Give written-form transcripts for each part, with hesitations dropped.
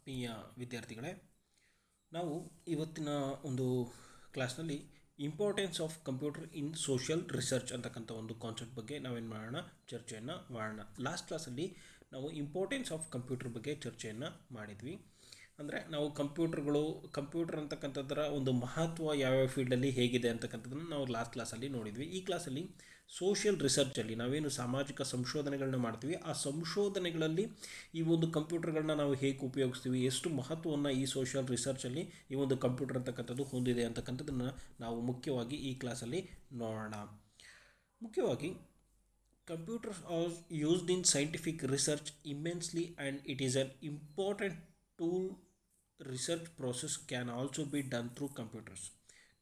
ಪ್ರಿಯ ವಿದ್ಯಾರ್ಥಿಗಳೇ, ನಾವು ಇವತ್ತಿನ ಒಂದು ಕ್ಲಾಸ್ನಲ್ಲಿ importance of computer in social research ಅಂತಕ್ಕಂಥ ಒಂದು ಕಾನ್ಸೆಪ್ಟ್ ಬಗ್ಗೆ ನಾವೇನು ಮಾಡೋಣ, ಚರ್ಚೆಯನ್ನು ಮಾಡೋಣ. ಲಾಸ್ಟ್ ಕ್ಲಾಸಲ್ಲಿ ನಾವು ಇಂಪಾರ್ಟೆನ್ಸ್ ಆಫ್ ಕಂಪ್ಯೂಟರ್ ಬಗ್ಗೆ ಚರ್ಚೆಯನ್ನು ಮಾಡಿದ್ವಿ. ಅಂದರೆ ನಾವು ಕಂಪ್ಯೂಟರ್ ಅಂತಕ್ಕಂಥದ್ರ ಒಂದು ಮಹತ್ವ ಯಾವ್ಯಾವ ಫೀಲ್ಡಲ್ಲಿ ಹೇಗಿದೆ ಅಂತಕ್ಕಂಥದ್ದನ್ನು ನಾವು ಲಾಸ್ಟ್ ಕ್ಲಾಸಲ್ಲಿ ನೋಡಿದ್ವಿ. ಈ ಕ್ಲಾಸಲ್ಲಿ ಸೋಷಿಯಲ್ ರಿಸರ್ಚಲ್ಲಿ ನಾವೇನು ಸಾಮಾಜಿಕ ಸಂಶೋಧನೆಗಳನ್ನ ಮಾಡ್ತೀವಿ, ಆ ಸಂಶೋಧನೆಗಳಲ್ಲಿ ಈ ಒಂದು ಕಂಪ್ಯೂಟರ್ಗಳನ್ನ ನಾವು ಹೇಗೆ ಉಪಯೋಗಿಸ್ತೀವಿ, ಎಷ್ಟು ಮಹತ್ವವನ್ನು ಈ ಸೋಷಿಯಲ್ ರಿಸರ್ಚಲ್ಲಿ ಈ ಒಂದು ಕಂಪ್ಯೂಟರ್ ಅಂತಕ್ಕಂಥದ್ದು ಹೊಂದಿದೆ ಅಂತಕ್ಕಂಥದ್ದನ್ನು ನಾವು ಮುಖ್ಯವಾಗಿ ಈ ಕ್ಲಾಸಲ್ಲಿ ನೋಡೋಣ. ಮುಖ್ಯವಾಗಿ computers are used in scientific research immensely, and it is an important tool. Research process can also be done through computers.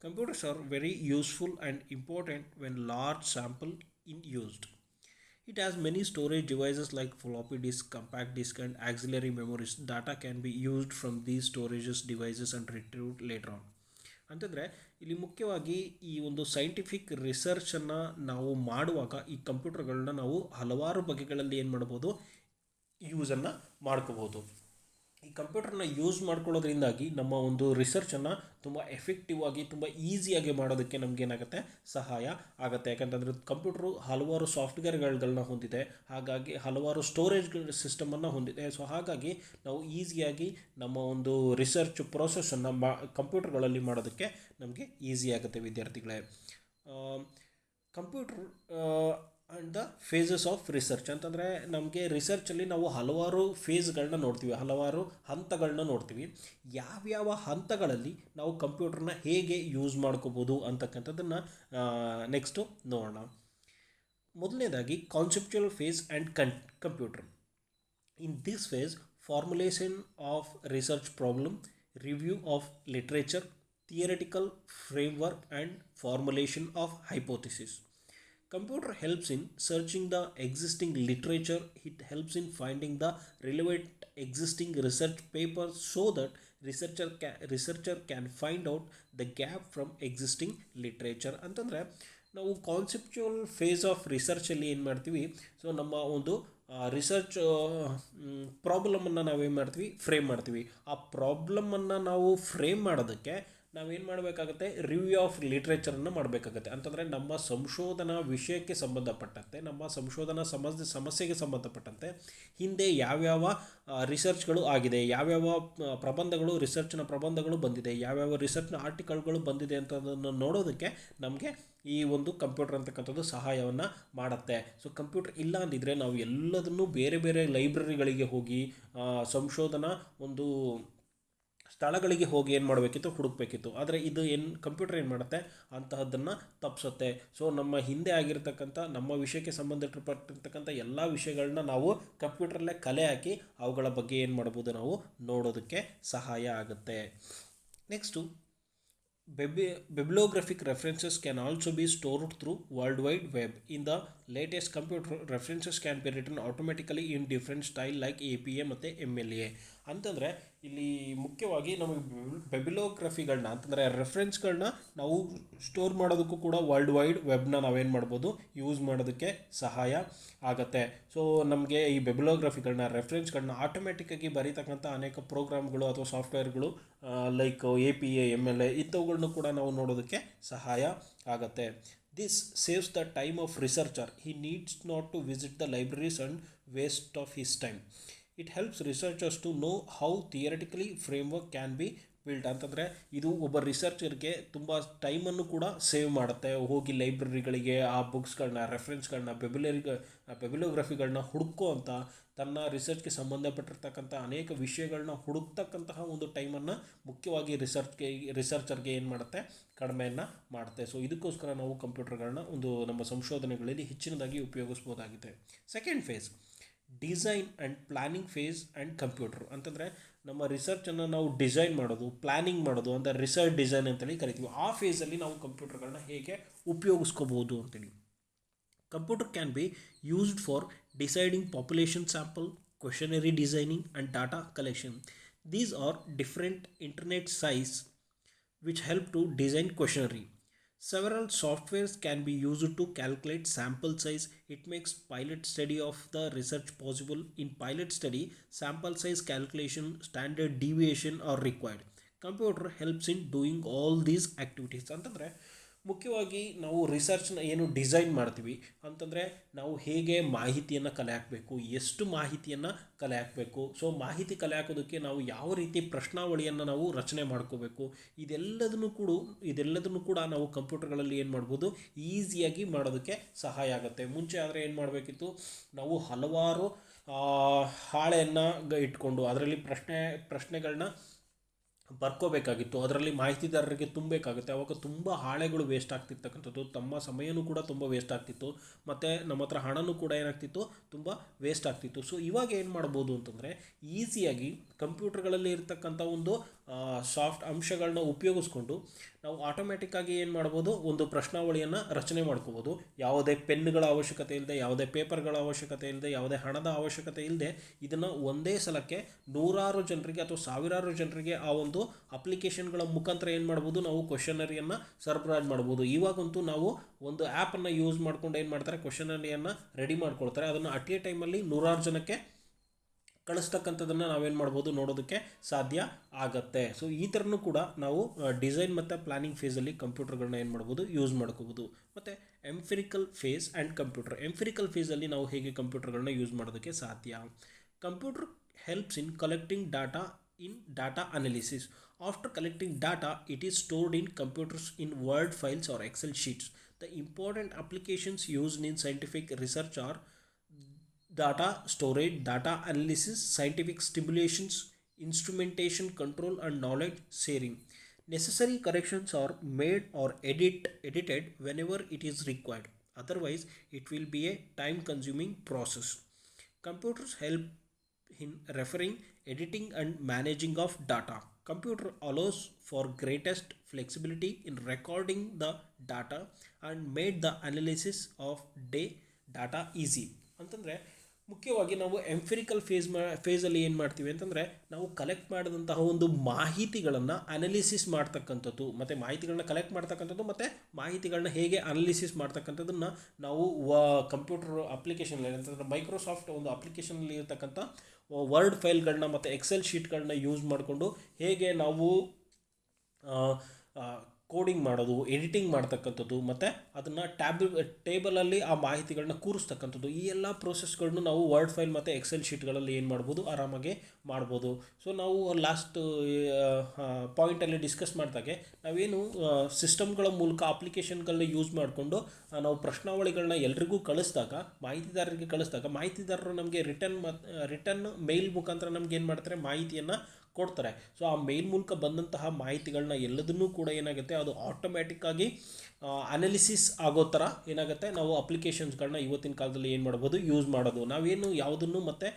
Computers are very useful and important when large sample in used. It has many storage devices like floppy disk, compact disk, and auxiliary memories. Data can be used from these storages devices and retrieved later on. ಅಂತಂದರೆ ಇಲ್ಲಿ ಮುಖ್ಯವಾಗಿ ಈ ಒಂದು scientific ರಿಸರ್ಚನ್ನು ನಾವು ಮಾಡುವಾಗ ಈ ಕಂಪ್ಯೂಟರ್ಗಳನ್ನ ನಾವು ಹಲವಾರು ಬಗೆಗಳಲ್ಲಿ ಏನು ಮಾಡ್ಬೋದು, ಯೂಸನ್ನು ಮಾಡ್ಕೋಬೋದು. ಈ ಕಂಪ್ಯೂಟರ್ನ ಯೂಸ್ ಮಾಡ್ಕೊಳ್ಳೋದ್ರಿಂದಾಗಿ ನಮ್ಮ ಒಂದು ರಿಸರ್ಚನ್ನು ತುಂಬ ಎಫೆಕ್ಟಿವ್ ಆಗಿ, ತುಂಬ ಈಸಿಯಾಗಿ ಮಾಡೋದಕ್ಕೆ ನಮಗೇನಾಗುತ್ತೆ, ಸಹಾಯ ಆಗುತ್ತೆ. ಯಾಕಂತಂದರೆ ಕಂಪ್ಯೂಟ್ರು ಹಲವಾರು ಸಾಫ್ಟ್ವೇರ್ಗಳನ್ನ ಹೊಂದಿದೆ, ಹಾಗಾಗಿ ಹಲವಾರು ಸ್ಟೋರೇಜ್ ಸಿಸ್ಟಮನ್ನು ಹೊಂದಿದೆ. ಸೊ ಹಾಗಾಗಿ ನಾವು ಈಸಿಯಾಗಿ ನಮ್ಮ ಒಂದು ರಿಸರ್ಚ್ ಪ್ರೋಸೆಸ್ಸನ್ನು ಕಂಪ್ಯೂಟರ್ಗಳಲ್ಲಿ ಮಾಡೋದಕ್ಕೆ ನಮಗೆ ಈಸಿ ಆಗುತ್ತೆ ವಿದ್ಯಾರ್ಥಿಗಳೇ. Computer and the phases of research ಅಂತಂದರೆ ನಮಗೆ ರಿಸರ್ಚಲ್ಲಿ ನಾವು ಹಲವಾರು ಫೇಸ್ಗಳನ್ನ ನೋಡ್ತೀವಿ, ಹಲವಾರು ಹಂತಗಳನ್ನ ನೋಡ್ತೀವಿ. ಯಾವ್ಯಾವ ಹಂತಗಳಲ್ಲಿ ನಾವು ಕಂಪ್ಯೂಟರ್ನ ಹೇಗೆ ಯೂಸ್ ಮಾಡ್ಕೋಬೋದು ಅಂತಕ್ಕಂಥದ್ದನ್ನು ನೆಕ್ಸ್ಟು ನೋಡೋಣ. ಮೊದಲನೇದಾಗಿ conceptual phase and computer. In this phase formulation of research problem, review of literature, theoretical framework and formulation of hypothesis. Computer helps in searching the existing literature. It helps in finding the relevant existing research papers so that researcher can find out the gap from existing literature. ಅಂತಂದರೆ ನಾವು conceptual face of ರಿಸರ್ಚಲ್ಲಿ ಏನು ಮಾಡ್ತೀವಿ, so ನಮ್ಮ ಒಂದು research ಪ್ರಾಬ್ಲಮನ್ನು ನಾವೇನು ಮಾಡ್ತೀವಿ, frame ಮಾಡ್ತೀವಿ. ಆ ಪ್ರಾಬ್ಲಮನ್ನು ನಾವು ಫ್ರೇಮ್ ಮಾಡೋದಕ್ಕೆ ನಾವೇನು ಮಾಡಬೇಕಾಗುತ್ತೆ, ರಿವ್ಯೂ ಆಫ್ ಲಿಟ್ರೇಚರನ್ನು ಮಾಡಬೇಕಾಗತ್ತೆ. ಅಂತಂದರೆ ನಮ್ಮ ಸಂಶೋಧನಾ ವಿಷಯಕ್ಕೆ ಸಂಬಂಧಪಟ್ಟಂತೆ, ನಮ್ಮ ಸಂಶೋಧನಾ ಸಮಸ್ಯೆಗೆ ಸಂಬಂಧಪಟ್ಟಂತೆ ಹಿಂದೆ ಯಾವ್ಯಾವ ರಿಸರ್ಚ್ಗಳು ಆಗಿದೆ, ಯಾವ್ಯಾವ ರಿಸರ್ಚ್ನ ಪ್ರಬಂಧಗಳು ಬಂದಿದೆ, ಯಾವ್ಯಾವ ರಿಸರ್ಚ್ನ ಆರ್ಟಿಕಲ್ಗಳು ಬಂದಿದೆ ಅಂತದನ್ನು ನೋಡೋದಕ್ಕೆ ನಮಗೆ ಈ ಒಂದು ಕಂಪ್ಯೂಟರ್ ಅಂತಕ್ಕಂಥದ್ದು ಸಹಾಯವನ್ನು ಮಾಡುತ್ತೆ. ಸೊ ಕಂಪ್ಯೂಟರ್ ಇಲ್ಲ ಅಂದಿದ್ರೆ ನಾವು ಎಲ್ಲದನ್ನು ಬೇರೆ ಬೇರೆ ಲೈಬ್ರರಿಗಳಿಗೆ ಹೋಗಿ ಸಂಶೋಧನಾ ಒಂದು ಸ್ಥಳಗಳಿಗೆ ಹೋಗಿ ಏನು ಮಾಡಬೇಕಿತ್ತು, ಹುಡುಕಬೇಕಿತ್ತು. ಆದರೆ ಇದು ಕಂಪ್ಯೂಟರ್ ಏನು ಮಾಡುತ್ತೆ, ಅಂತಹದ್ದನ್ನು ತಪ್ಪಿಸುತ್ತೆ. ಸೊ ನಮ್ಮ ಹಿಂದೆ ಆಗಿರ್ತಕ್ಕಂಥ ನಮ್ಮ ವಿಷಯಕ್ಕೆ ಸಂಬಂಧಪಟ್ಟಿರ್ತಕ್ಕಂಥ ಎಲ್ಲ ವಿಷಯಗಳನ್ನ ನಾವು ಕಂಪ್ಯೂಟರಲ್ಲೇ ಕಲೆ ಹಾಕಿ ಅವುಗಳ ಬಗ್ಗೆ ಏನು ಮಾಡ್ಬೋದು, ನಾವು ನೋಡೋದಕ್ಕೆ ಸಹಾಯ ಆಗುತ್ತೆ. Next bibliographic references can also be stored through World Wide Web. In the latest computer, references can be written automatically in different style like APA ಮತ್ತು MLA. ಅಂತಂದರೆ ಇಲ್ಲಿ ಮುಖ್ಯವಾಗಿ ನಮಗೆ ಬಿಬ್ಲಿಯೋಗ್ರಫಿಗಳನ್ನ ಅಂತಂದರೆ ರೆಫರೆನ್ಸ್ಗಳನ್ನ ನಾವು ಸ್ಟೋರ್ ಮಾಡೋದಕ್ಕೂ ಕೂಡ ವರ್ಲ್ಡ್ ವೈಡ್ ವೆಬ್ನ ನಾವೇನು ಮಾಡ್ಬೋದು, ಯೂಸ್ ಮಾಡೋದಕ್ಕೆ ಸಹಾಯ ಆಗುತ್ತೆ. ಸೊ ನಮಗೆ ಈ ಬಿಬ್ಲಿಯೋಗ್ರಫಿಗಳನ್ನ, ರೆಫರೆನ್ಸ್ಗಳನ್ನ ಆಟೋಮೆಟಿಕ್ಕಾಗಿ ಬರೀತಕ್ಕಂಥ ಅನೇಕ ಪ್ರೋಗ್ರಾಮ್ಗಳು ಅಥವಾ ಸಾಫ್ಟ್ವೇರ್ಗಳು ಲೈಕ್ APA MLA ಇಂಥವುಗಳನ್ನು ಕೂಡ ನಾವು ನೋಡೋದಕ್ಕೆ ಸಹಾಯ ಆಗುತ್ತೆ. This saves the time of researcher. He needs not to visit the libraries and waste of his time. It helps researchers to know how theoretically framework can be built. ಅಂತಂದರೆ ಇದು ಒಬ್ಬ ರಿಸರ್ಚರ್ಗೆ ತುಂಬ ಟೈಮನ್ನು ಕೂಡ ಸೇವ್ ಮಾಡುತ್ತೆ. ಹೋಗಿ ಲೈಬ್ರರಿಗಳಿಗೆ ಆ ಬುಕ್ಸ್ಗಳನ್ನ, ರೆಫರೆನ್ಸ್ಗಳನ್ನ, ಬಿಬ್ಲಿಯೋಗ್ರಫಿಗಳನ್ನ ಹುಡುಕೋ ಅಂತ ತನ್ನ ರಿಸರ್ಚ್ಗೆ ಸಂಬಂಧಪಟ್ಟಿರ್ತಕ್ಕಂಥ ಅನೇಕ ವಿಷಯಗಳನ್ನ ಹುಡುಕ್ತಕ್ಕಂತಹ ಒಂದು ಟೈಮನ್ನು ಮುಖ್ಯವಾಗಿ ರಿಸರ್ಚರ್ಗೆ ಏನು ಮಾಡುತ್ತೆ, ಕಡಿಮೆಯನ್ನು ಮಾಡುತ್ತೆ. ಸೊ ಇದಕ್ಕೋಸ್ಕರ ನಾವು ಕಂಪ್ಯೂಟರ್ಗಳನ್ನ ಒಂದು ನಮ್ಮ ಸಂಶೋಧನೆಗಳಲ್ಲಿ ಹೆಚ್ಚಿನದಾಗಿ ಉಪಯೋಗಿಸ್ಬೋದಾಗಿದೆ. Second phase, design and planning phase and computer. ಅಂತಂದರೆ ನಮ್ಮ ರಿಸರ್ಚನ್ನು ನಾವು ಡಿಸೈನ್ ಮಾಡೋದು, ಪ್ಲ್ಯಾನಿಂಗ್ ಮಾಡೋದು, ಅಂದರೆ ರಿಸರ್ಚ್ ಡಿಸೈನ್ ಅಂತೇಳಿ ಕರಿತೀವಿ. ಆ ಫೇಸಲ್ಲಿ ನಾವು ಕಂಪ್ಯೂಟರ್ಗಳನ್ನ ಹೇಗೆ ಉಪಯೋಗಿಸ್ಕೋಬೋದು ಅಂತೇಳಿ. Computer can be used for deciding population sample, questionnaire designing and data collection. These are different internet sites which help to design questionnaire. Several softwares can be used to calculate sample size. It makes pilot study of the research possible. In pilot study, sample size calculation, standard deviation are required. Computer helps in doing all these activities. ಅಂತಂದರೆ ಮುಖ್ಯವಾಗಿ ನಾವು ರಿಸರ್ಚ್ನ ಏನು design ಮಾಡ್ತೀವಿ ಅಂತಂದರೆ ನಾವು ಹೇಗೆ ಮಾಹಿತಿಯನ್ನು ಕಲೆ ಹಾಕಬೇಕು, ಎಷ್ಟು ಮಾಹಿತಿಯನ್ನು ಕಲೆ ಹಾಕಬೇಕು, ಸೊ ಮಾಹಿತಿ ಕಲೆ ಹಾಕೋದಕ್ಕೆ ನಾವು ಯಾವ ರೀತಿ ಪ್ರಶ್ನಾವಳಿಯನ್ನು ನಾವು ರಚನೆ ಮಾಡ್ಕೋಬೇಕು, ಇದೆಲ್ಲದನ್ನು ಕೂಡ ನಾವು ಕಂಪ್ಯೂಟರ್ಗಳಲ್ಲಿ ಏನು ಮಾಡ್ಬೋದು, ಈಸಿಯಾಗಿ ಮಾಡೋದಕ್ಕೆ ಸಹಾಯ ಆಗುತ್ತೆ. ಮುಂಚೆ ಆದರೆ ಏನು ಮಾಡಬೇಕಿತ್ತು, ನಾವು ಹಲವಾರು ಹಾಳೆಯನ್ನು ಇಟ್ಕೊಂಡು ಅದರಲ್ಲಿ ಪ್ರಶ್ನೆಗಳನ್ನ ಬರ್ಕೋಬೇಕಾಗಿತ್ತು, ಅದರಲ್ಲಿ ಮಾಹಿತಿದಾರರಿಗೆ ತುಂಬಬೇಕಾಗುತ್ತೆ. ಅವಾಗ ತುಂಬ ಹಾಳೆಗಳು ವೇಸ್ಟ್ ಆಗ್ತಿರ್ತಕ್ಕಂಥದ್ದು, ತಮ್ಮ ಸಮಯನೂ ಕೂಡ ತುಂಬ ವೇಸ್ಟ್ ಆಗ್ತಿತ್ತು, ಮತ್ತು ನಮ್ಮ ಹತ್ರ ಹಣನೂ ಕೂಡ ಏನಾಗ್ತಿತ್ತು, ತುಂಬ ವೇಸ್ಟ್ ಆಗ್ತಿತ್ತು. ಸೊ ಇವಾಗ ಏನು ಮಾಡ್ಬೋದು ಅಂತಂದರೆ ಈಸಿಯಾಗಿ ಕಂಪ್ಯೂಟರ್ಗಳಲ್ಲಿ ಇರ್ತಕ್ಕಂಥ ಒಂದು ಸಾಫ್ಟ್ ಅಂಶಗಳನ್ನ ಉಪಯೋಗಿಸ್ಕೊಂಡು ನಾವು ಆಟೋಮ್ಯಾಟಿಕ್ಕಾಗಿ ಏನು ಮಾಡ್ಬೋದು, ಒಂದು ಪ್ರಶ್ನಾವಳಿಯನ್ನು ರಚನೆ ಮಾಡ್ಕೋಬೋದು. ಯಾವುದೇ ಪೆನ್ನುಗಳ ಅವಶ್ಯಕತೆ ಇಲ್ಲದೆ, ಯಾವುದೇ ಪೇಪರ್ಗಳ ಅವಶ್ಯಕತೆ ಇಲ್ಲದೆ, ಯಾವುದೇ ಹಣದ ಅವಶ್ಯಕತೆ ಇಲ್ಲದೆ ಇದನ್ನು ಒಂದೇ ಸಲಕ್ಕೆ ನೂರಾರು ಜನರಿಗೆ ಅಥವಾ ಸಾವಿರಾರು ಜನರಿಗೆ ಆ ಒಂದು ಅಪ್ಲಿಕೇಶನ್ಗಳ ಮುಖಾಂತರ ಏನು ಮಾಡ್ಬೋದು, ನಾವು ಕ್ವಶನರಿಯನ್ನು ಸರಬರಾಜು ಮಾಡ್ಬೋದು. ಇವಾಗಂತೂ ನಾವು ಒಂದು ಆ್ಯಪನ್ನು ಯೂಸ್ ಮಾಡ್ಕೊಂಡು ಏನು ಮಾಡ್ತಾರೆ, ಕ್ವಶನರಿಯನ್ನು ರೆಡಿ ಮಾಡ್ಕೊಳ್ತಾರೆ. ಅದನ್ನು ಅಟ್ ಎ ಟೈಮಲ್ಲಿ ನೂರಾರು ಜನಕ್ಕೆ ಕಳಿಸ್ತಕ್ಕಂಥದ್ದನ್ನು ನಾವೇನು ಮಾಡ್ಬೋದು, ನೋಡೋದಕ್ಕೆ ಸಾಧ್ಯ ಆಗುತ್ತೆ. ಸೊ ಈ ಥರನೂ ಕೂಡ ನಾವು ಡಿಸೈನ್ ಮತ್ತು ಪ್ಲಾನಿಂಗ್ ಫೇಸಲ್ಲಿ ಕಂಪ್ಯೂಟರ್ಗಳನ್ನ ಏನು ಮಾಡ್ಬೋದು, ಯೂಸ್ ಮಾಡ್ಕೋಬೋದು. ಮತ್ತು ಎಂಫಿರಿಕಲ್ ಫೇಸ್ ಆ್ಯಂಡ್ ಕಂಪ್ಯೂಟರ್. ಎಂಫಿರಿಕಲ್ ಫೇಸಲ್ಲಿ ನಾವು ಹೇಗೆ ಕಂಪ್ಯೂಟರ್ಗಳನ್ನ ಯೂಸ್ ಮಾಡೋದಕ್ಕೆ ಸಾಧ್ಯ. Computer helps in collecting data in data analysis. After collecting data, it is stored in computers in Word files or Excel sheets. The important applications used in scientific research are data storage, data analysis, scientific stimulations, instrumentation control, and knowledge sharing. Necessary corrections are made or edited whenever it is required. Otherwise, it will be a time-consuming process. Computers help in referring, editing, and managing of data. Computer allows for greatest flexibility in recording the data and made the analysis of data easy. ಅಂತಂದರೆ ಮುಖ್ಯವಾಗಿ ನಾವು ಎಂಫಿರಿಕಲ್ ಫೇಸಲ್ಲಿ ಏನು ಮಾಡ್ತೀವಿ ಅಂತಂದರೆ, ನಾವು collect ಮಾಡಿದಂತಹ ಒಂದು ಮಾಹಿತಿಗಳನ್ನು ಅನಾಲಿಸಿಸ್ ಮಾಡ್ತಕ್ಕಂಥದ್ದು, ಮತ್ತು ಮಾಹಿತಿಗಳನ್ನ ಕಲೆಕ್ಟ್ ಮಾಡ್ತಕ್ಕಂಥದ್ದು, ಮತ್ತು ಮಾಹಿತಿಗಳನ್ನ ಹೇಗೆ ಅನಾಲಿಸಿಸ್ ಮಾಡ್ತಕ್ಕಂಥದ್ದನ್ನು ನಾವು ಕಂಪ್ಯೂಟರ್ ಅಪ್ಲಿಕೇಶನ್ ಅಂತಂದರೆ ಮೈಕ್ರೋಸಾಫ್ಟ್ ಒಂದು ಅಪ್ಲಿಕೇಶನಲ್ಲಿ ಇರ್ತಕ್ಕಂಥ ವರ್ಡ್ ಫೈಲ್ಗಳನ್ನ ಮತ್ತು ಎಕ್ಸೆಲ್ ಶೀಟ್ಗಳನ್ನ ಯೂಸ್ ಮಾಡಿಕೊಂಡು ಹೇಗೆ ನಾವು ಕೋಡಿಂಗ್ ಮಾಡೋದು, ಎಡಿಟಿಂಗ್ ಮಾಡ್ತಕ್ಕಂಥದ್ದು, ಮತ್ತು ಅದನ್ನು ಟೇಬಲಲ್ಲಿ ಆ ಮಾಹಿತಿಗಳನ್ನ ಕೂರಿಸ್ತಕ್ಕಂಥದ್ದು, ಈ ಎಲ್ಲ ಪ್ರೋಸೆಸ್ಗಳನ್ನು ನಾವು ವರ್ಡ್ ಫೈಲ್ ಮತ್ತು ಎಕ್ಸೆಲ್ ಶೀಟ್ಗಳಲ್ಲಿ ಏನು ಮಾಡ್ಬೋದು, ಆರಾಮಾಗಿ ಮಾಡ್ಬೋದು. ಸೊ ನಾವು ಲಾಸ್ಟ್ ಪಾಯಿಂಟಲ್ಲಿ ಡಿಸ್ಕಸ್ ಮಾಡಿದಾಗೆ ನಾವೇನು ಸಿಸ್ಟಮ್ಗಳ ಮೂಲಕ ಅಪ್ಲಿಕೇಶನ್ಗಳನ್ನ ಯೂಸ್ ಮಾಡಿಕೊಂಡು ನಾವು ಪ್ರಶ್ನಾವಳಿಗಳನ್ನ ಎಲ್ರಿಗೂ ಕಳಿಸಿದಾಗ, ಮಾಹಿತಿದಾರರು ನಮಗೆ ರಿಟರ್ನ್ ಮೇಲ್ ಮುಖಾಂತರ ನಮ್ಗೆ ಏನು ಮಾಡ್ತಾರೆ, ಮಾಹಿತಿಯನ್ನು ಕೊಡ್ತಾರೆ. ಸೊ ಆ ಮೇಲ್ ಮೂಲಕ ಬಂದಂತಹ ಮಾಹಿತಿಗಳನ್ನ ಎಲ್ಲದನ್ನೂ ಕೂಡ ಏನಾಗುತ್ತೆ, ಅದು ಆಟೋಮ್ಯಾಟಿಕ್ಕಾಗಿ ಅನಾಲಿಸಿಸ್ ಆಗೋ ಥರ ಏನಾಗುತ್ತೆ, ನಾವು ಅಪ್ಲಿಕೇಶನ್ಸ್ಗಳನ್ನ ಇವತ್ತಿನ ಕಾಲದಲ್ಲಿ ಏನು ಮಾಡ್ಬೋದು, ಯೂಸ್ ಮಾಡೋದು. ನಾವೇನು ಯಾವುದನ್ನು ಮತ್ತೆ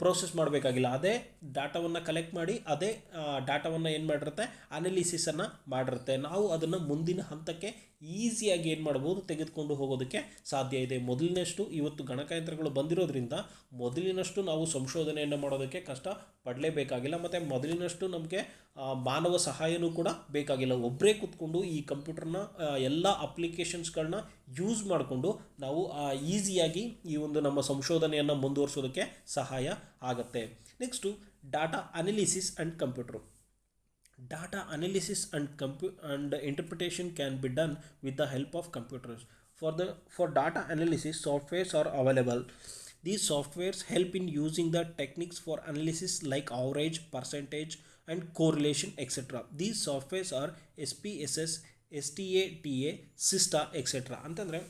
ಪ್ರೋಸೆಸ್ ಮಾಡಬೇಕಾಗಿಲ್ಲ, ಅದೇ ಡಾಟಾವನ್ನು ಕಲೆಕ್ಟ್ ಮಾಡಿ ಅದೇ ಡಾಟಾವನ್ನು ಏನು ಮಾಡಿರುತ್ತೆ, ಅನಾಲಿಸಿಸನ್ನು ಮಾಡಿರುತ್ತೆ. ನಾವು ಅದನ್ನು ಮುಂದಿನ ಹಂತಕ್ಕೆ ಈಸಿಯಾಗಿ ಏನು ಮಾಡ್ಬೋದು, ತೆಗೆದುಕೊಂಡು ಹೋಗೋದಕ್ಕೆ ಸಾಧ್ಯ ಇದೆ. ಮೊದಲಿನಷ್ಟು ಇವತ್ತು ಗಣಕಯಂತ್ರಗಳು ಬಂದಿರೋದ್ರಿಂದ ಮೊದಲಿನಷ್ಟು ನಾವು ಸಂಶೋಧನೆಯನ್ನು ಮಾಡೋದಕ್ಕೆ ಕಷ್ಟ ಪಡಲೇಬೇಕಾಗಿಲ್ಲ, ಮತ್ತು ಮೊದಲಿನಷ್ಟು ನಮಗೆ ಮಾನವ ಸಹಾಯನೂ ಕೂಡ ಬೇಕಾಗಿಲ್ಲ. ಒಬ್ಬರೇ ಕೂತ್ಕೊಂಡು ಈ ಕಂಪ್ಯೂಟರ್ನ ಎಲ್ಲ ಅಪ್ಲಿಕೇಶನ್ಸ್ಗಳನ್ನ ಯೂಸ್ ಮಾಡಿಕೊಂಡು ನಾವು ಈಸಿಯಾಗಿ ಈ ಒಂದು ನಮ್ಮ ಸಂಶೋಧನೆಯನ್ನು ಮುಂದುವರಿಸೋದಕ್ಕೆ ಸಹಾಯ ಆಗುತ್ತೆ. Next data analysis and computer. Data analysis and interpretation can be done with the help of computers. For data analysis, softwares are available. These softwares help in using the techniques for analysis like average, percentage, and correlation, etc. These softwares are SPSS, STATA, SISTA, etc. ಅಂತಂದರೆ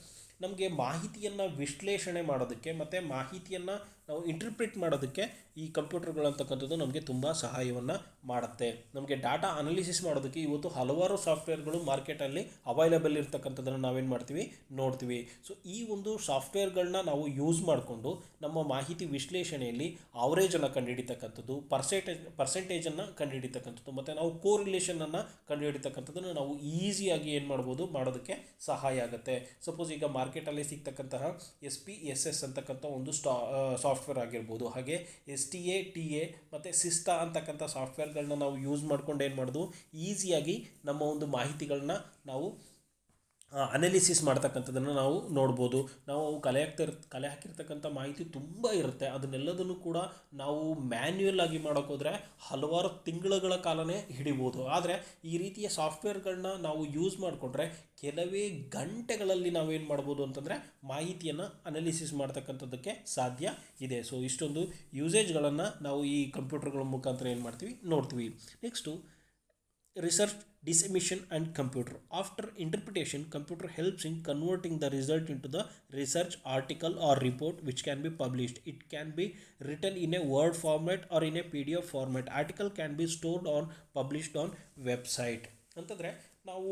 ನಮಗೆ ಮಾಹಿತಿಯನ್ನು ವಿಶ್ಲೇಷಣೆ ಮಾಡೋದಕ್ಕೆ ಮತ್ತು ಮಾಹಿತಿಯನ್ನು ನಾವು interpret ಮಾಡೋದಕ್ಕೆ ಈ ಕಂಪ್ಯೂಟರ್ಗಳಂತಕ್ಕಂಥದ್ದು ನಮಗೆ ತುಂಬ ಸಹಾಯವನ್ನು ಮಾಡುತ್ತೆ. ನಮಗೆ ಡಾಟಾ ಅನಾಲಿಸಿಸ್ ಮಾಡೋದಕ್ಕೆ ಇವತ್ತು ಹಲವಾರು ಸಾಫ್ಟ್ವೇರ್ಗಳು ಮಾರ್ಕೆಟಲ್ಲಿ ಅವೈಲೇಬಲ್ ಇರ್ತಕ್ಕಂಥದ್ದನ್ನು ನಾವೇನು ಮಾಡ್ತೀವಿ, ನೋಡ್ತೀವಿ. ಸೊ ಈ ಒಂದು ಸಾಫ್ಟ್ವೇರ್ಗಳನ್ನ ನಾವು ಯೂಸ್ ಮಾಡಿಕೊಂಡು ನಮ್ಮ ಮಾಹಿತಿ ವಿಶ್ಲೇಷಣೆಯಲ್ಲಿ ಅವರೇಜನ್ನು ಕಂಡುಹಿಡಿತಕ್ಕಂಥದ್ದು, ಪರ್ಸೆಂಟೇಜನ್ನು ಕಂಡುಹಿಡಿತಕ್ಕಂಥದ್ದು, ಮತ್ತು ನಾವು ಕೋರಿಲೇಷನನ್ನು ಕಂಡುಹಿಡಿತಕ್ಕಂಥದ್ದನ್ನು ನಾವು ಈಸಿಯಾಗಿ ಏನು ಮಾಡ್ಬೋದು, ಮಾಡೋದಕ್ಕೆ ಸಹಾಯ ಆಗುತ್ತೆ. ಸಪೋಸ್ ಈಗ ಮಾರ್ಕೆಟಲ್ಲಿ ಸಿಗ್ತಕ್ಕಂತಹ SPSS ಅಂತಕ್ಕಂಥ ಒಂದು ಸಾಫ್ಟ್ವೇರ್ ಆಗಿರ್ಬೋದು, ಹಾಗೆ STATA ಮತ್ತು ಸಿಸ್ಟಾ ಅಂತಕ್ಕಂಥ ಸಾಫ್ಟ್ವೇರ್ಗಳನ್ನ ನಾವು ಯೂಸ್ ಮಾಡ್ಕೊಂಡು ಏನು ಮಾಡೋದು, ಈಸಿಯಾಗಿ ನಮ್ಮ ಒಂದು ಮಾಹಿತಿಗಳನ್ನ ನಾವು ಅನಾಲಿಸಿಸ್ ಮಾಡ್ತಕ್ಕಂಥದ್ದನ್ನು ನಾವು ನೋಡ್ಬೋದು. ನಾವು ಅವು ಕಲೆ ಹಾಕಿರ್ತಕ್ಕಂಥ ಮಾಹಿತಿ ತುಂಬ ಇರುತ್ತೆ. ಅದನ್ನೆಲ್ಲದನ್ನು ಕೂಡ ನಾವು ಮ್ಯಾನ್ಯುಯಲ್ ಆಗಿ ಮಾಡೋಕ್ಕೋದ್ರೆ ಹಲವಾರು ತಿಂಗಳುಗಳ ಕಾಲನೇ ಹಿಡಿಬೋದು. ಆದರೆ ಈ ರೀತಿಯ ಸಾಫ್ಟ್ವೇರ್ಗಳನ್ನ ನಾವು ಯೂಸ್ ಮಾಡಿಕೊಂಡ್ರೆ ಕೆಲವೇ ಗಂಟೆಗಳಲ್ಲಿ ನಾವೇನು ಮಾಡ್ಬೋದು ಅಂತಂದರೆ ಮಾಹಿತಿಯನ್ನು ಅನಾಲಿಸಿಸ್ ಮಾಡ್ತಕ್ಕಂಥದ್ದಕ್ಕೆ ಸಾಧ್ಯ ಇದೆ. ಸೊ ಇಷ್ಟೊಂದು ಯೂಸೇಜ್ಗಳನ್ನು ನಾವು ಈ ಕಂಪ್ಯೂಟರ್ಗಳ ಮುಖಾಂತರ ಏನು ಮಾಡ್ತೀವಿ ನೋಡ್ತೀವಿ. Next research, dissemination and computer. After interpretation, computer helps in converting the result into the research article or report which can be published. It can be written in a word format or in a PDF format. Article can be stored on published on website. ಅಂತಂದರೆ ನಾವು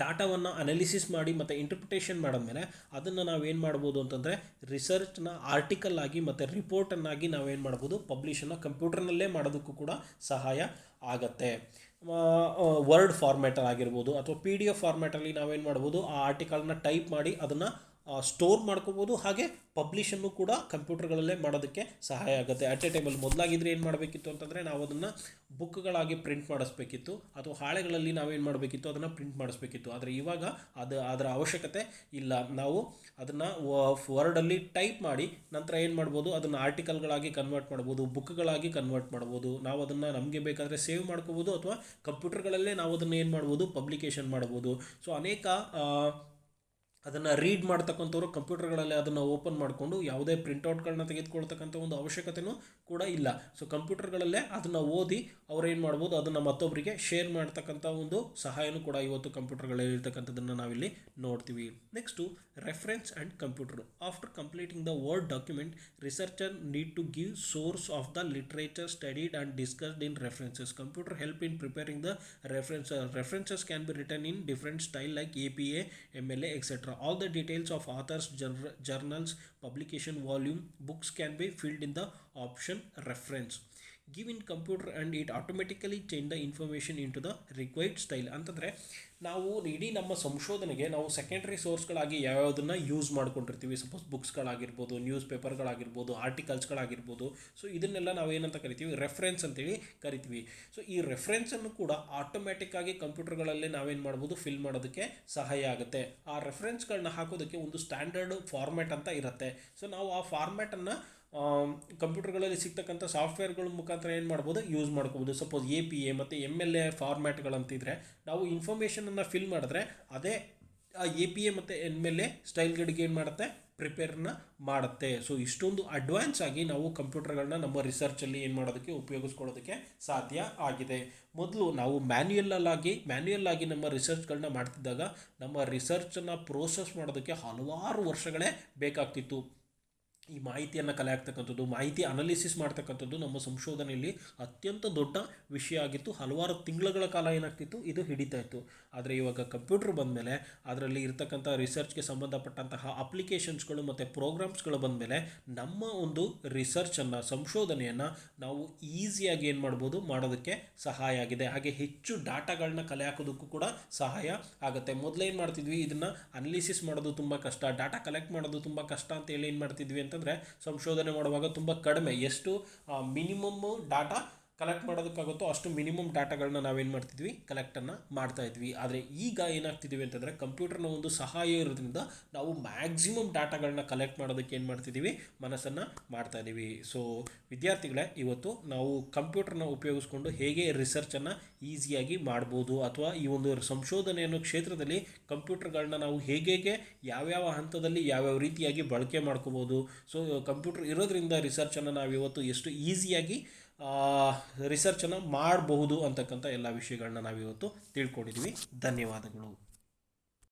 ಡಾಟಾವನ್ನು analysis ಮಾಡಿ ಮತ್ತು interpretation ಮಾಡಿದ್ಮೇಲೆ ಅದನ್ನು ನಾವೇನು ಮಾಡ್ಬೋದು ಅಂತಂದರೆ ರಿಸರ್ಚ್ನ ಆರ್ಟಿಕಲ್ ಆಗಿ ಮತ್ತು ರಿಪೋರ್ಟನ್ನಾಗಿ ನಾವೇನು ಮಾಡ್ಬೋದು ಪಬ್ಲಿಷನ್ನು ಕಂಪ್ಯೂಟರ್ನಲ್ಲೇ ಮಾಡೋದಕ್ಕೂ ಕೂಡ ಸಹಾಯ ಆಗುತ್ತೆ. ವರ್ಡ್ ಫಾರ್ಮ್ಯಾಟಲ್ಲಿ ಆಗಿರ್ಬೋದು ಅಥವಾ PDF ಫಾರ್ಮ್ಯಾಟಲ್ಲಿ ನಾವೇನು ಮಾಡ್ಬೋದು ಆ ಆರ್ಟಿಕಲ್ನ ಟೈಪ್ ಮಾಡಿ ಅದನ್ನು ಸ್ಟೋರ್ ಮಾಡ್ಕೋಬೋದು. ಹಾಗೆ ಪಬ್ಲಿಷನ್ನು ಕೂಡ ಕಂಪ್ಯೂಟರ್ಗಳಲ್ಲೇ ಮಾಡೋದಕ್ಕೆ ಸಹಾಯ ಆಗುತ್ತೆ. ಅಟ್ ಎ ಟೈಮಲ್ಲಿ ಮೊದಲಾಗಿದ್ದರೆ ಏನು ಮಾಡಬೇಕಿತ್ತು ಅಂತಂದರೆ ನಾವು ಅದನ್ನು ಬುಕ್ಗಳಾಗಿ ಪ್ರಿಂಟ್ ಮಾಡಿಸ್ಬೇಕಿತ್ತು ಅಥವಾ ಹಾಳೆಗಳಲ್ಲಿ ನಾವೇನು ಮಾಡಬೇಕಿತ್ತು ಅದನ್ನು ಪ್ರಿಂಟ್ ಮಾಡಿಸ್ಬೇಕಿತ್ತು. ಆದರೆ ಇವಾಗ ಅದರ ಅವಶ್ಯಕತೆ ಇಲ್ಲ. ನಾವು ಅದನ್ನು ವರ್ಡಲ್ಲಿ ಟೈಪ್ ಮಾಡಿ ನಂತರ ಏನು ಮಾಡ್ಬೋದು ಅದನ್ನು ಆರ್ಟಿಕಲ್ಗಳಾಗಿ ಕನ್ವರ್ಟ್ ಮಾಡ್ಬೋದು, ಬುಕ್ಗಳಾಗಿ ಕನ್ವರ್ಟ್ ಮಾಡ್ಬೋದು. ನಾವು ಅದನ್ನು ನಮಗೆ ಬೇಕಾದರೆ ಸೇವ್ ಮಾಡ್ಕೋಬೋದು ಅಥವಾ ಕಂಪ್ಯೂಟರ್ಗಳಲ್ಲೇ ನಾವು ಅದನ್ನು ಏನು ಮಾಡ್ಬೋದು ಪಬ್ಲಿಕೇಶನ್ ಮಾಡ್ಬೋದು. ಸೊ ಅನೇಕ ಅದನ್ನು ರೀಡ್ ಮಾಡ್ತಕ್ಕಂಥವ್ರು ಕಂಪ್ಯೂಟರ್ಗಳಲ್ಲಿ ಅದನ್ನು ಓಪನ್ ಮಾಡಿಕೊಂಡು ಯಾವುದೇ ಪ್ರಿಂಟೌಟ್ಗಳನ್ನ ತೆಗೆದುಕೊಳ್ತಕ್ಕಂಥ ಒಂದು ಅವಶ್ಯಕತೆಯೂ ಕೂಡ ಇಲ್ಲ. ಸೊ ಕಂಪ್ಯೂಟರ್ಗಳಲ್ಲೇ ಅದನ್ನು ಓದಿ ಅವ್ರೇನು ಮಾಡ್ಬೋದು ಅದನ್ನು ಮತ್ತೊಬ್ಬರಿಗೆ ಶೇರ್ ಮಾಡ್ತಕ್ಕಂಥ ಒಂದು ಸಹಾಯನೂ ಕೂಡ ಇವತ್ತು ಕಂಪ್ಯೂಟರ್ಗಳಲ್ಲಿರ್ತಕ್ಕಂಥದ್ದನ್ನು ನಾವಿಲ್ಲಿ ನೋಡ್ತೀವಿ. Next reference and computer. After completing the word document, researcher need to give source of the literature studied and discussed in references. Computer help in preparing the references can be written in different style like APA, MLA, etc. All the details of authors, journals, publication volume, books can be filled in the option reference. Give in computer and it automatically change the information into the required style. ಅಂತಂದರೆ ನಾವು ಇಡೀ ನಮ್ಮ ಸಂಶೋಧನೆಗೆ ನಾವು secondary ಸೋರ್ಸ್ಗಳಾಗಿ ಯಾವ್ಯಾವುದನ್ನು use ಮಾಡ್ಕೊಂಡಿರ್ತೀವಿ. Suppose ಬುಕ್ಸ್ಗಳಾಗಿರ್ಬೋದು, ನ್ಯೂಸ್ ಪೇಪರ್ಗಳಾಗಿರ್ಬೋದು, ಆರ್ಟಿಕಲ್ಸ್ಗಳಾಗಿರ್ಬೋದು. ಸೊ ಇದನ್ನೆಲ್ಲ ನಾವು ಏನಂತ ಕರಿತೀವಿ ರೆಫರೆನ್ಸ್ ಅಂತೇಳಿ ಕರಿತೀವಿ. ಸೊ ಈ ರೆಫರೆನ್ಸನ್ನು ಕೂಡ ಆಟೋಮ್ಯಾಟಿಕ್ಕಾಗಿ ಕಂಪ್ಯೂಟರ್ಗಳಲ್ಲೇ ನಾವೇನು ಮಾಡ್ಬೋದು ಫಿಲ್ ಮಾಡೋದಕ್ಕೆ ಸಹಾಯ ಆಗುತ್ತೆ. ಆ ರೆಫರೆನ್ಸ್ಗಳನ್ನ ಹಾಕೋದಕ್ಕೆ ಒಂದು ಸ್ಟ್ಯಾಂಡರ್ಡ್ ಫಾರ್ಮ್ಯಾಟ್ ಅಂತ ಇರುತ್ತೆ. ಸೊ ನಾವು ಆ ಫಾರ್ಮ್ಯಾಟನ್ನು ಕಂಪ್ಯೂಟರ್ಗಳಲ್ಲಿ ಸಿಗ್ತಕ್ಕಂಥ ಸಾಫ್ಟ್ವೇರ್ಗಳ ಮುಖಾಂತರ ಏನು ಮಾಡ್ಬೋದು ಯೂಸ್ ಮಾಡ್ಕೋಬೋದು. ಸಪೋಸ್ APA ಮತ್ತು MLA ಫಾರ್ಮ್ಯಾಟ್ಗಳಂತಿದ್ರೆ ನಾವು ಇನ್ಫಾರ್ಮೇಷನನ್ನು ಫಿಲ್ ಮಾಡಿದ್ರೆ ಅದೇ APA ಮತ್ತು MLA ಸ್ಟೈಲ್ಗಳಿಗೆ ಏನು ಮಾಡುತ್ತೆ ಪ್ರಿಪೇರ್ನ ಮಾಡುತ್ತೆ. ಸೊ ಇಷ್ಟೊಂದು ಅಡ್ವಾನ್ಸ್ ಆಗಿ ನಾವು ಕಂಪ್ಯೂಟರ್ಗಳನ್ನ ನಮ್ಮ ರಿಸರ್ಚಲ್ಲಿ ಏನು ಮಾಡೋದಕ್ಕೆ ಉಪಯೋಗಿಸ್ಕೊಳ್ಳೋದಕ್ಕೆ ಸಾಧ್ಯ ಆಗಿದೆ. ಮೊದಲು ನಾವು ಮ್ಯಾನ್ಯುಯಲ್ ಆಗಿ ನಮ್ಮ ರಿಸರ್ಚ್ಗಳನ್ನ ಮಾಡ್ತಿದ್ದಾಗ ನಮ್ಮ ರಿಸರ್ಚನ್ನು ಪ್ರೋಸೆಸ್ ಮಾಡೋದಕ್ಕೆ ಹಲವಾರು ವರ್ಷಗಳೇ ಬೇಕಾಗ್ತಿತ್ತು. ಈ ಮಾಹಿತಿಯನ್ನು ಕಲೆ ಹಾಕ್ತಕ್ಕಂಥದ್ದು, ಮಾಹಿತಿ ಅನಾಲಿಸಿಸ್ ಮಾಡ್ತಕ್ಕಂಥದ್ದು ನಮ್ಮ ಸಂಶೋಧನೆಯಲ್ಲಿ ಅತ್ಯಂತ ದೊಡ್ಡ ವಿಷಯ ಆಗಿತ್ತು. ಹಲವಾರು ತಿಂಗಳುಗಳ ಕಾಲ ಏನಾಗ್ತಿತ್ತು ಇದು ಹಿಡಿತಾ ಇತ್ತು. ಆದರೆ ಇವಾಗ ಕಂಪ್ಯೂಟರ್ ಬಂದಮೇಲೆ ಅದರಲ್ಲಿ ಇರ್ತಕ್ಕಂಥ ರಿಸರ್ಚ್ಗೆ ಸಂಬಂಧಪಟ್ಟಂತಹ ಅಪ್ಲಿಕೇಶನ್ಸ್ಗಳು ಮತ್ತು ಪ್ರೋಗ್ರಾಮ್ಸ್ಗಳು ಬಂದಮೇಲೆ ನಮ್ಮ ಒಂದು ರಿಸರ್ಚನ್ನು ಸಂಶೋಧನೆಯನ್ನು ನಾವು ಈಸಿಯಾಗಿ ಏನು ಮಾಡ್ಬೋದು ಮಾಡೋದಕ್ಕೆ ಸಹಾಯ ಆಗಿದೆ. ಹಾಗೆ ಹೆಚ್ಚು ಡಾಟಾಗಳನ್ನ ಕಲೆ ಹಾಕೋದಕ್ಕೂ ಕೂಡ ಸಹಾಯ ಆಗುತ್ತೆ. ಮೊದಲೇನು ಮಾಡ್ತಿದ್ವಿ ಇದನ್ನು ಅನಾಲಿಸಿಸ್ ಮಾಡೋದು ತುಂಬ ಕಷ್ಟ, ಡಾಟಾ ಕಲೆಕ್ಟ್ ಮಾಡೋದು ತುಂಬ ಕಷ್ಟ ಅಂತೇಳಿ ಏನು ಮಾಡ್ತಿದ್ವಿ ಅಂತಂದರೆ ಸಂಶೋಧನೆ ಮಾಡುವಾಗ ತುಂಬ ಕಡಿಮೆ ಎಷ್ಟು ಮಿನಿಮಮ್ ಡಾಟಾ ಕಲೆಕ್ಟ್ ಮಾಡೋದಕ್ಕಾಗುತ್ತೋ ಅಷ್ಟು ಮಿನಿಮಮ್ ಡಾಟಾಗಳನ್ನ ನಾವೇನು ಮಾಡ್ತಿದ್ವಿ ಕಲೆಕ್ಟನ್ನು ಮಾಡ್ತಾಯಿದ್ವಿ. ಆದರೆ ಈಗ ಏನಾಗ್ತಿದ್ದೀವಿ ಅಂತಂದರೆ ಕಂಪ್ಯೂಟರ್ನ ಒಂದು ಸಹಾಯ ಇರೋದ್ರಿಂದ ನಾವು ಮ್ಯಾಕ್ಸಿಮಮ್ ಡಾಟಾಗಳನ್ನ ಕಲೆಕ್ಟ್ ಮಾಡೋದಕ್ಕೆ ಏನು ಮಾಡ್ತಿದ್ದೀವಿ ಮನಸ್ಸನ್ನು ಮಾಡ್ತಾಯಿದ್ದೀವಿ. ಸೊ ವಿದ್ಯಾರ್ಥಿಗಳೇ, ಇವತ್ತು ನಾವು ಕಂಪ್ಯೂಟರ್ನ ಉಪಯೋಗಿಸ್ಕೊಂಡು ಹೇಗೆ ರಿಸರ್ಚನ್ನು ಈಸಿಯಾಗಿ ಮಾಡ್ಬೋದು ಅಥವಾ ಈ ಒಂದು ಸಂಶೋಧನೆ ಅನ್ನೋ ಕ್ಷೇತ್ರದಲ್ಲಿ ಕಂಪ್ಯೂಟರ್ಗಳನ್ನ ನಾವು ಹೇಗೆ ಯಾವ್ಯಾವ ಹಂತದಲ್ಲಿ ಯಾವ್ಯಾವ ರೀತಿಯಾಗಿ ಬಳಕೆ ಮಾಡ್ಕೋಬೋದು. ಸೊ ಕಂಪ್ಯೂಟರ್ ಇರೋದ್ರಿಂದ ರಿಸರ್ಚನ್ನು ನಾವು ಇವತ್ತು ಎಷ್ಟು ಈಸಿಯಾಗಿ ರಿಸರ್ಚನ್ನು ಮಾಡಬಹುದು ಅಂತಕ್ಕಂಥ ಎಲ್ಲ ವಿಷಯಗಳನ್ನ ನಾವಿವತ್ತು ತಿಳ್ಕೊಂಡಿದ್ದೀವಿ. ಧನ್ಯವಾದಗಳು.